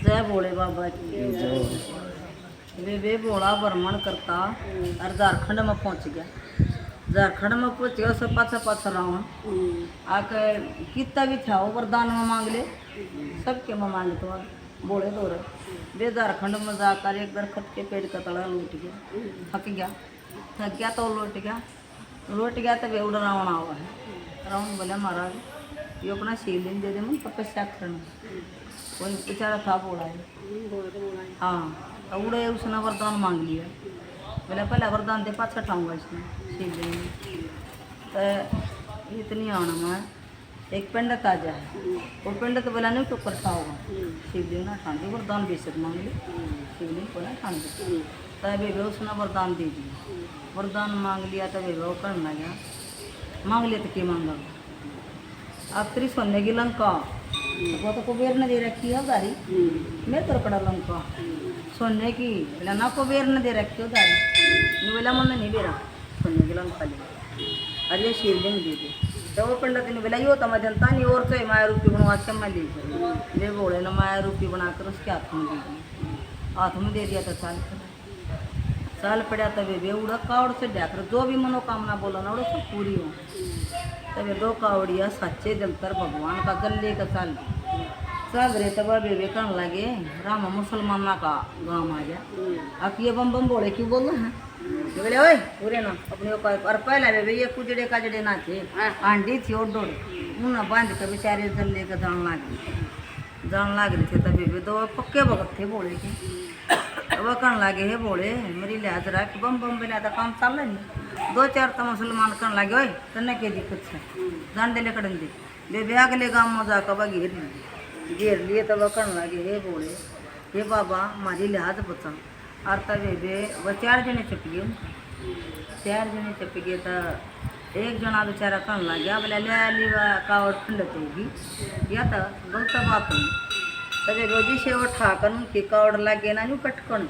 जय भोले बाबा की वे भोला भ्रमण करता और झारखंड में पहुंच गया। झारखंड में पहुंच गया सब पाछा पाछा रावण आके कितना भी था वो वरदान में मांग ले, सबके में मांग तो बोले दो रहे। वे झारखंड में जाकर एक दरख्त के पेड़ का तला लूट गया, थक गया तो लौट गया तो वे उड़ रावण आवा है। रावण बोले महाराज ये अपना शिवलिंग दे दे मन तपस्या करना। कोई बेचारा था बोला है हाँ तो उड़े उसने वरदान मांग लिया। बोले पहला वरदान दे पाछा ठाऊंगा इसमें शिवलिंग तो इतनी आना में एक पंडित आ जाए वो पंडित बोला नहीं तो कर ठाओगा शिवलिंग ना ठान दे वरदान बेशक मांग ली शिवलिंग को ना ठान दे तभी वे उसने वरदान दे दिया। वरदान मांग लिया तभी वो करना गया मांग लिया तो क्या मांगा आप तेरी सोने की लंका वो तो कुबेर ने दे रखी है उधारी मैं तो कड़ा लंका सोने की बोला ना कुबेर ने दे रखी है उधारी बोला मन नहीं बेरा सोने की लंका ले अरे शिवलिंग दे दे तो वो पंडित ने बोला यो तो मैं जनता नहीं और तो माया रूपी बनवा के मैं ले वे बोले ना माया रूपी बनाकर उसके हाथ में दे दिया। हाथ में दे दिया तो साल पड़ा तब वे उड़ा कावड़ से डाकर जो भी मनोकामना बोला ना वो सब पूरी हो। तब दो कावड़िया सच्चे दिल तर भगवान का जल लेकर चल रहे तब वे कहने लगे राम मुसलमाना का गांव आ गया अब ये बम बम बोले क्यों बोल रहे हैं बोले ओए पूरे ना अपने और पहला वे ये कुजड़े काजड़े ना थे आंडी थी और डोड़ उन्हें बांध कर बेचारे जल लेकर जान लाग रहे थे तभी वे दो पक्के भगत थे बोले के वह कहने लगे हे बोले मेरी लिहाज रहा कि बम बम बिना तो काम चल रहा नहीं दो चार तो मुसलमान कहने लगे ओए तन्ने के दिक्कत से जान दे ले कड़न दे वे अगले गाँव में जाकर वह घेर लिए तो वह कहने लगे हे बोले हे बाबा हमारी लिहाज बचा और तब वे वह 4 जने चप गए 4 जने चप गए तो एक जना बेचारा कहने लग गया बोले ले लीवा कावड़ ठंडत होगी या तो गलत बात हुई तब रोजी से वो ठाकर उनकी कावड़ लगे ना यूँ कटकन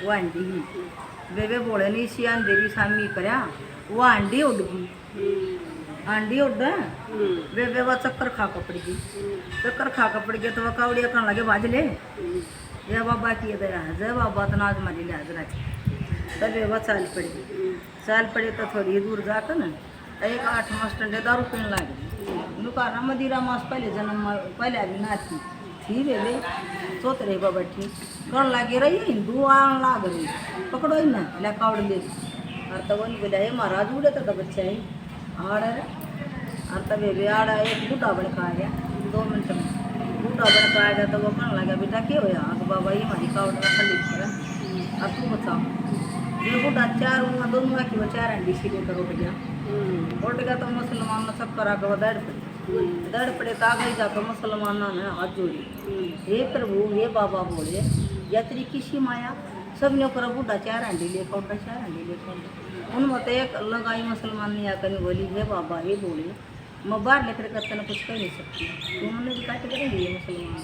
वो आंडी ही वे बोले नहीं सी अंधेरी सामी करया वो आंडी उड़ गई आंडी उड़ वे वह चक्कर खा पड़ गई चक्कर खा पड़ गया तो वह कावड़िया कहने लगे बाज ले ये बाबा की जय बाबा तो नाज मारी ले हाजरा तब वह चाल पड़ी तो थोड़ी दूर जाकर ना एक 8 मास टंडे दारू पीने लगे नुकारा मदिरा मास पहले जन्म पहले अभी ना थी वे सोच रहे बाबा ठीक कौन लागे रही हिंदू आन लाग रही पकड़ो ही ना ले कावड़ ले और तब वही बोला हे महाराज उड़े तो बच्चा है आड़ और तब वे आड़ एक बूढ़ा बन का आ गया 2 मिनट में बूढ़ा बन का आ गया तो वो कहने लगा बेटा क्या होया तो बाबा ये हमारी कावड़ में खली कर और तू बचाओ ये बूढ़ा 4 दोनों की वो 4 अंडी सी लेकर उठ गया तो मुसलमान ने सब करा कर दड़ पड़े तो आगे जाकर मुसलमानों ने हाथ जोड़ी हे प्रभु हे बाबा बोले या तेरी किसी माया सब ने कर बूढ़ा 4 अंडी लेकर उठा 4 अंडी लेकर उनमें तो एक लगाई मुसलमान ने आकर बोली हे बाबा हे बोले मैं बाहर लेकर करते ना कुछ कह नहीं सकती उन्होंने भी काट करेंगे मुसलमान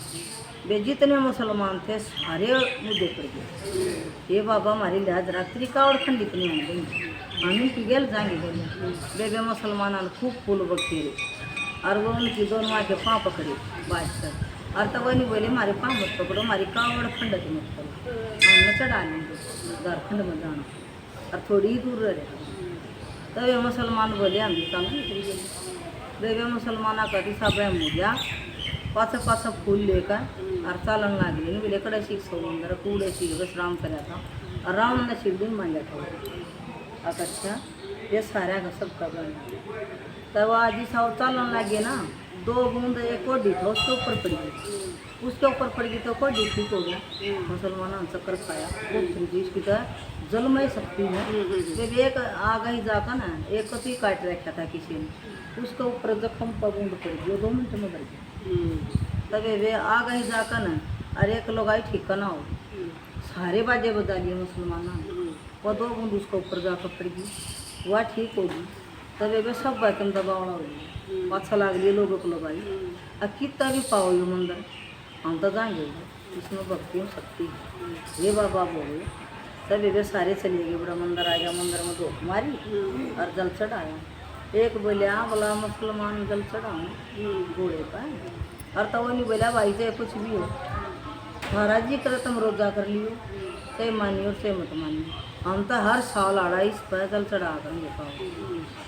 वे जितने मुसलमान थे सारे मुद्दे पड़ गए ये बाबा हमारी लिहाज रख तेरी कावड़ खंडित नहीं आने देंगे हम ही की गेल जाएंगे बोले वे मुसलमानों ने खूब फूल बखेरे और वो उनकी दोनों आके पाँव पकड़े बाज कर और तब वो नहीं बोले हमारे पाँव मत पकड़ो हमारी कावड़ खंडत मत करो हमने चढ़ा लेंगे झारखंड में जाना और थोड़ी ही दूर रहे तब वे मुसलमान बोले हम भी काम नहीं वे मुसलमान का दिशा ब्रह्म हो गया पाछा फूल लेकर और चालन लाग गई बोले कड़े सीख सो अंदर कूड़े सीख बस राम कराया था और राम ने शिवलिंग मांगा था अच्छा ये सारा का सब का बना तब आज जिसा और चालन लगे ना 2 बूंद एक कोडी था उसके ऊपर पड़ गई उसके ऊपर पड़ गई तो कोडी ठीक हो गया मुसलमानों ने चक्कर खाया वो फिर इसकी तो जलमय शक्ति है जब एक आगे ही जाकर ना एक कति काट रखा था किसी ने उसके ऊपर जख्म पर बूंद पड़ गई 2 मिनट में मर गई तब वे आगे ही जाकर ना और एक लोग आई ठीक ना हो सारे बाजे बजा लिए मुसलमानों ने वो 2 बूंद उसके ऊपर जाकर पड़ गई वह ठीक होगी तब वे सब बातम दबावना हो गई अच्छा लग रही लोगों को लगाई और कितना भी पाओ ये मंदिर हम तो जाएंगे इसमें भक्ति हो सकती है ये बाबा बोले तब वे सारे चले गए बड़ा मंदिर आ गया मंदिर में धोख मारी और जल चढ़ाया एक बोले हाँ बोला मुसलमान जल चढ़ाऊँ घोड़े पर और तो वो नहीं बोला भाई से कुछ भी हो महाराज जी करे तुम रोजा कर लियो, चाहे मानियो चाहे मत मानियो, हम तो हर साल आड़ा इस पैदल चढ़ा कर पाओ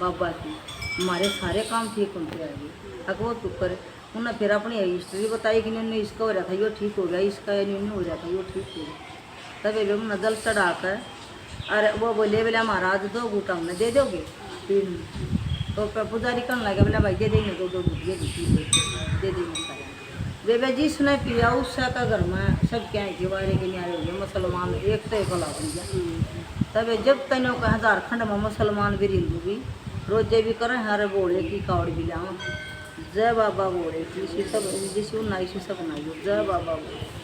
बाबा की, हमारे सारे काम ठीक होते रहेंगे। अगर वो तू करे उन्हें फिर अपनी हिस्ट्री बताई कि उन्होंने इसका हो रहा था यो ठीक हो गया, इसका नहीं हो रहा था यो ठीक हो गया। तब ये उन्हें जल चढ़ा कर अरे वो बोले बोला महाराज 2 घूटा उन्हें दे दोगे 3 में, तो पुजारी करने लगे बोला भाई दे देंगे 2 घूट दे देंगे। बेबे जी सुने पिया उससे का घर में सब क्या है वारे के न्यारे हो गए, मुसलमान एक तो एक बन गया। तब जब तैनों का झारखंड में मुसलमान भी हिंदू भी रोजे भी करें, हरे बोले की कावड़ भी लाओ, जय बाबा बोले जिस सब नाई सब नाई जय बाबा बोले।